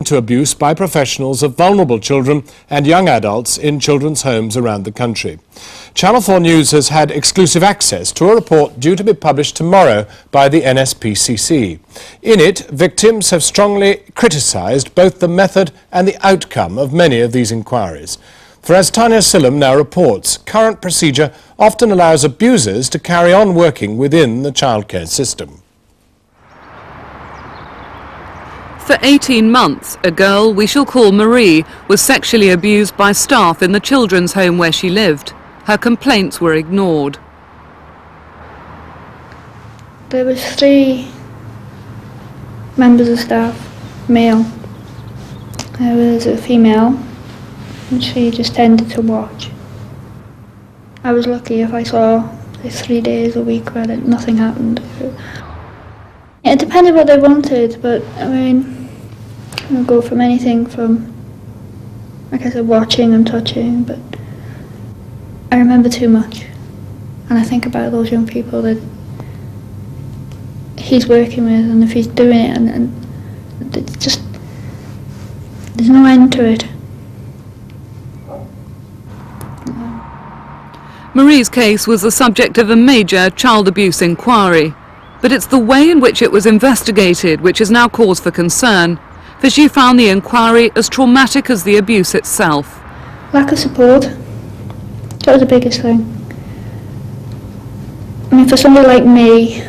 to abuse by professionals of vulnerable children and young adults in children's homes around the country. Channel 4 News has had exclusive access to a report due to be published tomorrow by the NSPCC. In it, victims have strongly criticised both the method and the outcome of many of these inquiries. For as Tanya Sillam now reports, current procedure often allows abusers to carry on working within the childcare system. For 18 months, a girl we shall call Marie was sexually abused by staff in the children's home where she lived. Her complaints were ignored. There was 3 members of staff, male. There was a female, and she just tended to watch. I was lucky if I saw 3 days a week where nothing happened. It depended what they wanted, but I mean, it would go from anything from, like I said, watching and touching, but I remember too much. And I think about those young people that he's working with, and if he's doing it, and it's just, there's no end to it. Marie's case was the subject of a major child abuse inquiry. But it's the way in which it was investigated which is now cause for concern, for she found the inquiry as traumatic as the abuse itself. Lack of support, that was the biggest thing. I mean, for somebody like me,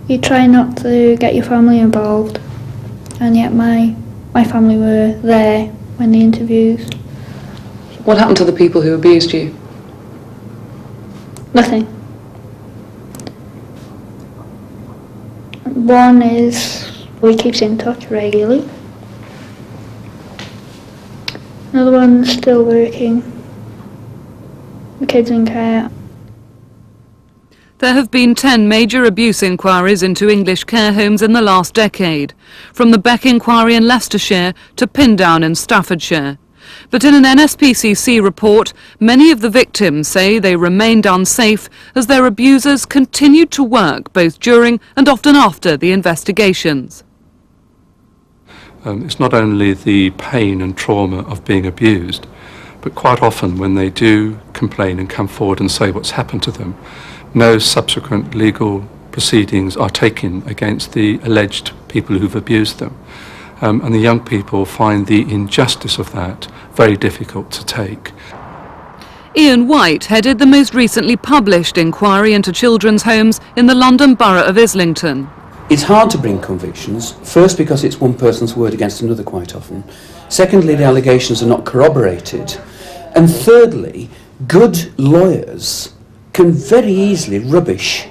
you try not to get your family involved, and yet my family were there when the interviews. What happened to the people who abused you? Nothing. One is he keeps in touch regularly. Another one's still working. The kids in care. There have been 10 major abuse inquiries into English care homes in the last decade, from the Beck inquiry in Leicestershire to Pindown in Staffordshire. But in an NSPCC report, many of the victims say they remained unsafe as their abusers continued to work both during and often after the investigations. It's not only the pain and trauma of being abused, but quite often when they do complain and come forward and say what's happened to them, no subsequent legal proceedings are taken against the alleged people who've abused them. And the young people find the injustice of that very difficult to take. Ian White headed the most recently published inquiry into children's homes in the London Borough of Islington. It's hard to bring convictions, first because it's one person's word against another quite often. Secondly, the allegations are not corroborated. And thirdly, good lawyers can very easily rubbish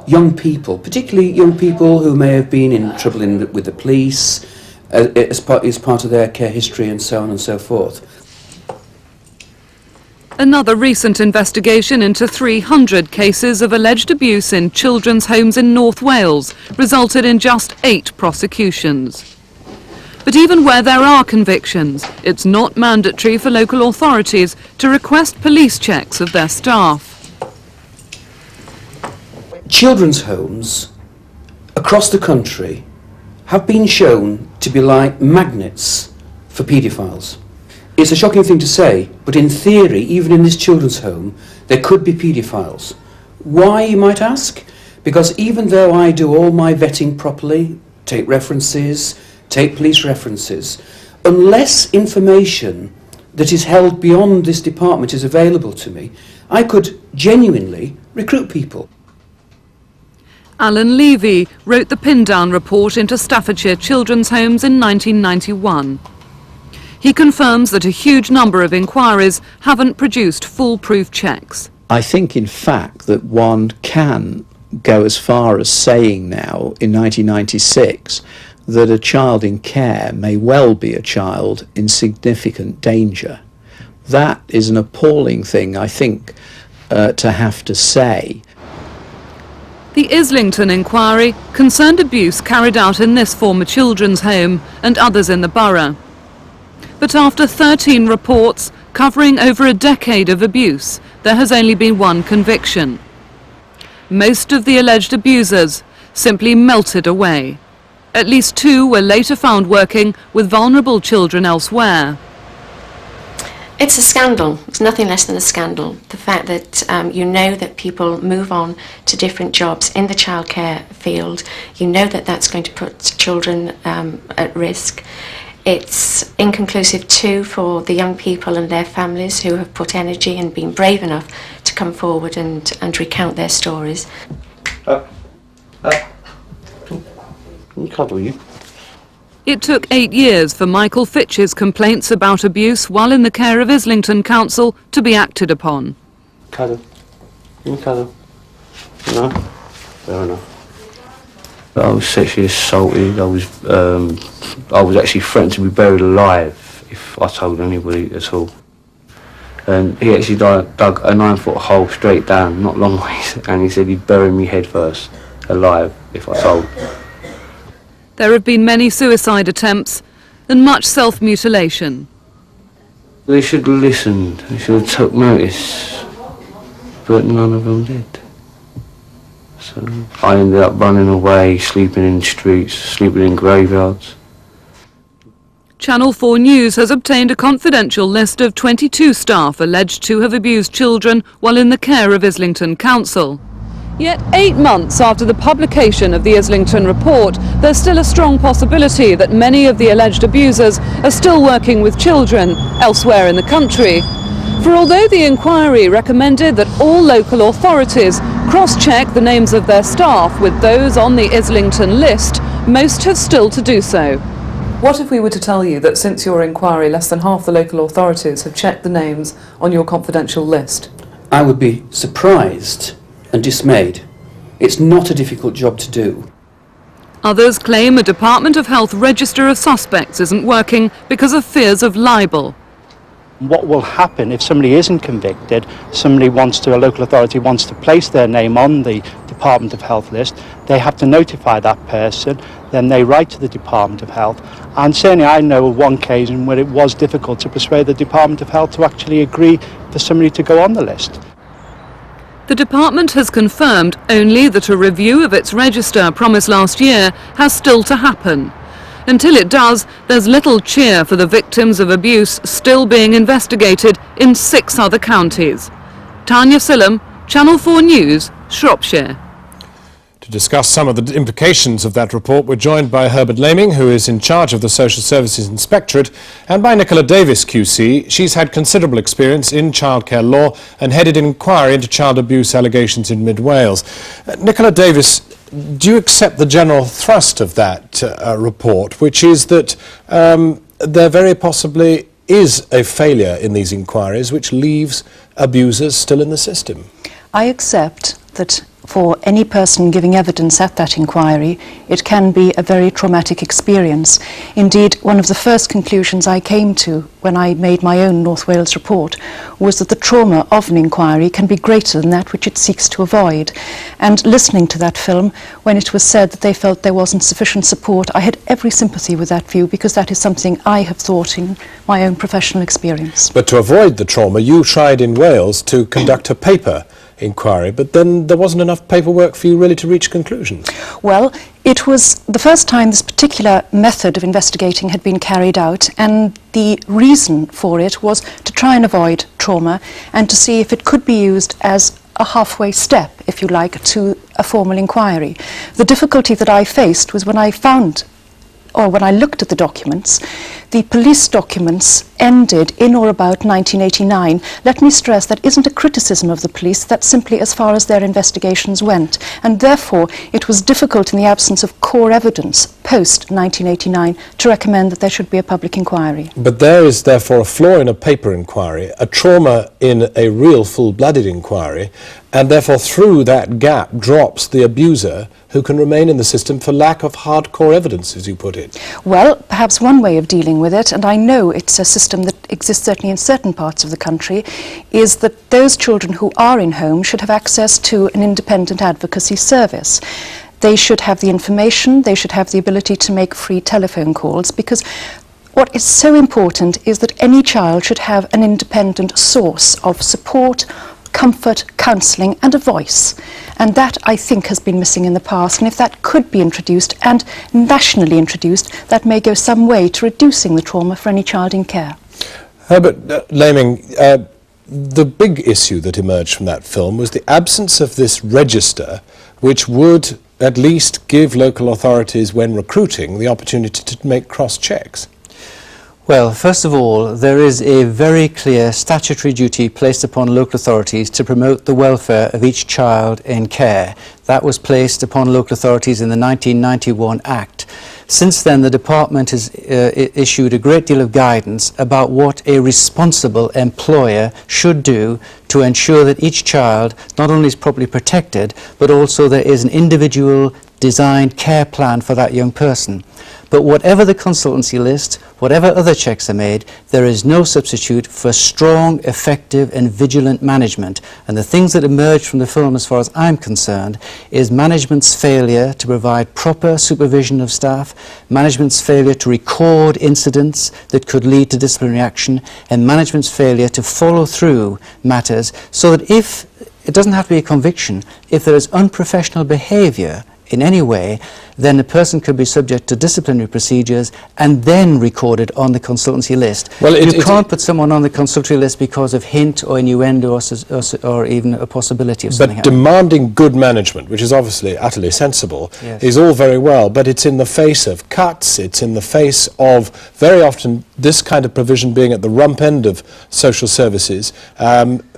young people, particularly young people who may have been in trouble with the police, as part of their care history and so on and so forth. Another recent investigation into 300 cases of alleged abuse in children's homes in North Wales resulted in just 8 prosecutions. But even where there are convictions, it's not mandatory for local authorities to request police checks of their staff. Children's homes across the country have been shown to be like magnets for paedophiles. It's a shocking thing to say, but in theory, even in this children's home, there could be paedophiles. Why, you might ask? Because even though I do all my vetting properly, take references, take police references, unless information that is held beyond this department is available to me, I could genuinely recruit people. Alan Levy wrote the Pindown report into Staffordshire children's homes in 1991. He confirms that a huge number of inquiries haven't produced foolproof checks. I think, in fact, that one can go as far as saying now, in 1996, that a child in care may well be a child in significant danger. That is an appalling thing, I think, to have to say. The Islington inquiry concerned abuse carried out in this former children's home and others in the borough. But after 13 reports covering over a decade of abuse, there has only been one conviction. Most of the alleged abusers simply melted away. At least 2 were later found working with vulnerable children elsewhere. It's a scandal. It's nothing less than a scandal. The fact that you know that people move on to different jobs in the childcare field, you know that that's going to put children at risk. It's inconclusive too for the young people and their families who have put energy and been brave enough to come forward and recount their stories. Cuddle you. It took 8 years for Michael Fitch's complaints about abuse while in the care of Islington Council to be acted upon. Cuddle. Cuddle. No? Fair enough. I was sexually assaulted. I was actually threatened to be buried alive if I told anybody at all. And he actually dug a 9-foot hole straight down, not long ways, and he said he'd bury me head first, alive, if I told. There have been many suicide attempts and much self-mutilation. They should have listened, they should have took notice, but none of them did. So I ended up running away, sleeping in streets, sleeping in graveyards. Channel 4 News has obtained a confidential list of 22 staff alleged to have abused children while in the care of Islington Council. Yet 8 months after the publication of the Islington report, there's still a strong possibility that many of the alleged abusers are still working with children elsewhere in the country. For although the inquiry recommended that all local authorities cross-check the names of their staff with those on the Islington list, most have still to do so. What if we were to tell you that since your inquiry, less than half the local authorities have checked the names on your confidential list? I would be surprised and dismayed. It's not a difficult job to do. Others claim a Department of Health register of suspects isn't working because of fears of libel. What will happen if somebody isn't convicted, a local authority wants to place their name on the Department of Health list, they have to notify that person, then they write to the Department of Health, and certainly I know of one occasion where it was difficult to persuade the Department of Health to actually agree for somebody to go on the list. The department has confirmed only that a review of its register promised last year has still to happen. Until it does, there's little cheer for the victims of abuse still being investigated in 6 other counties. Tanya Sillam, Channel 4 News, Shropshire. To discuss some of the implications of that report, we're joined by Herbert Laming, who is in charge of the Social Services Inspectorate, and by Nicola Davis, QC. She's had considerable experience in childcare law and headed an inquiry into child abuse allegations in mid-Wales. Nicola Davis, do you accept the general thrust of that report, which is that there very possibly is a failure in these inquiries which leaves abusers still in the system? I accept that for any person giving evidence at that inquiry, it can be a very traumatic experience. Indeed, one of the first conclusions I came to when I made my own North Wales report was that the trauma of an inquiry can be greater than that which it seeks to avoid. And listening to that film, when it was said that they felt there wasn't sufficient support, I had every sympathy with that view, because that is something I have thought in my own professional experience. But to avoid the trauma, you tried in Wales to conduct a paper inquiry, but then there wasn't enough paperwork for you really to reach conclusions. Well, it was the first time this particular method of investigating had been carried out, and the reason for it was to try and avoid trauma and to see if it could be used as a halfway step, if you like, to a formal inquiry. The difficulty that I faced was when I looked at the documents, the police documents ended in or about 1989. Let me stress that isn't a criticism of the police, that's simply as far as their investigations went. And therefore, it was difficult in the absence of core evidence post-1989 to recommend that there should be a public inquiry. But there is therefore a flaw in a paper inquiry, a trauma in a real full-blooded inquiry, and therefore through that gap drops the abuser who can remain in the system for lack of hardcore evidence, as you put it. Well, perhaps one way of dealing with it, and I know it's a system that exists certainly in certain parts of the country, is that those children who are in home should have access to an independent advocacy service. They should have the information, they should have the ability to make free telephone calls, because what is so important is that any child should have an independent source of support, comfort, counselling and a voice. And that, I think, has been missing in the past. And if that could be introduced and nationally introduced, that may go some way to reducing the trauma for any child in care. Herbert Laming, the big issue that emerged from that film was the absence of this register, which would at least give local authorities, when recruiting, the opportunity to make cross-checks. Well, first of all, there is a very clear statutory duty placed upon local authorities to promote the welfare of each child in care. That was placed upon local authorities in the 1991 Act. Since then, the department has issued a great deal of guidance about what a responsible employer should do to ensure that each child not only is properly protected, but also there is an individual designed care plan for that young person. But whatever the consultancy list, whatever other checks are made, there is no substitute for strong, effective and vigilant management. And the things that emerge from the film, as far as I'm concerned, is management's failure to provide proper supervision of staff, management's failure to record incidents that could lead to disciplinary action, and management's failure to follow through matters, so that if it doesn't have to be a conviction, if there is unprofessional behaviour in any way, then a person could be subject to disciplinary procedures and then recorded on the consultancy list. Well, you can't put someone on the consultancy list because of hint or innuendo or even a possibility of something happening. But demanding good management, which is obviously utterly sensible, yes, is all very well, but it's in the face of cuts, it's in the face of very often this kind of provision being at the rump end of social services,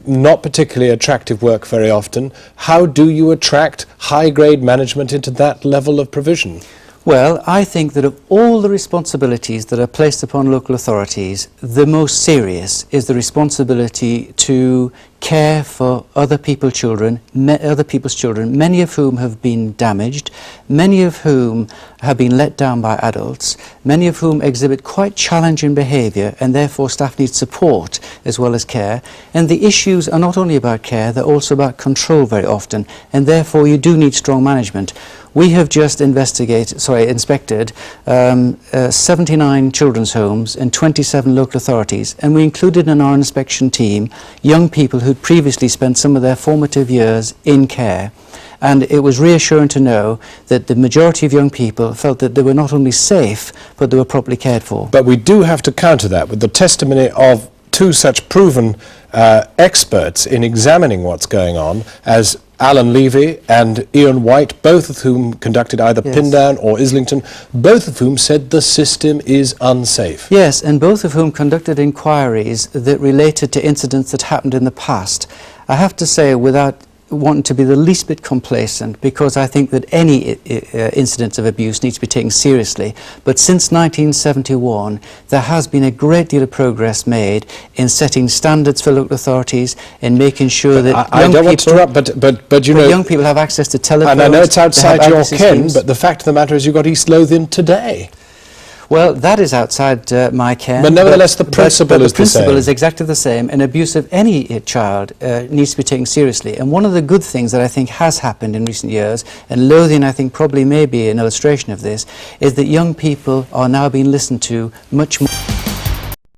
not particularly attractive work very often. How do you attract high-grade management into that level of provision? Well, I think that of all the responsibilities that are placed upon local authorities, the most serious is the responsibility to care for other people's children, many of whom have been damaged, many of whom have been let down by adults, many of whom exhibit quite challenging behaviour, and therefore staff need support as well as care. And the issues are not only about care, they're also about control very often, and therefore you do need strong management. We have just inspected 79 children's homes in 27 local authorities, and we included in our inspection team young people who'd previously spent some of their formative years in care. And it was reassuring to know that the majority of young people felt that they were not only safe, but they were properly cared for. But we do have to counter that with the testimony of two such proven experts in examining what's going on as Alan Levy and Ian White, both of whom conducted either Pindown or Islington, both of whom said the system is unsafe. Yes, and both of whom conducted inquiries that related to incidents that happened in the past. I have to say, without wanting to be the least bit complacent, because I think that any incidents of abuse needs to be taken seriously, but since 1971 there has been a great deal of progress made in setting standards for local authorities, in making sure that young people have access to telephones. And I know it's outside your ken, but the fact of the matter is you've got East Lothian today. Well, that is outside my ken. But nevertheless, the principle is the same. The principle is exactly the same, and abuse of any child needs to be taken seriously. And one of the good things that I think has happened in recent years, and Lothian I think probably may be an illustration of this, is that young people are now being listened to much more.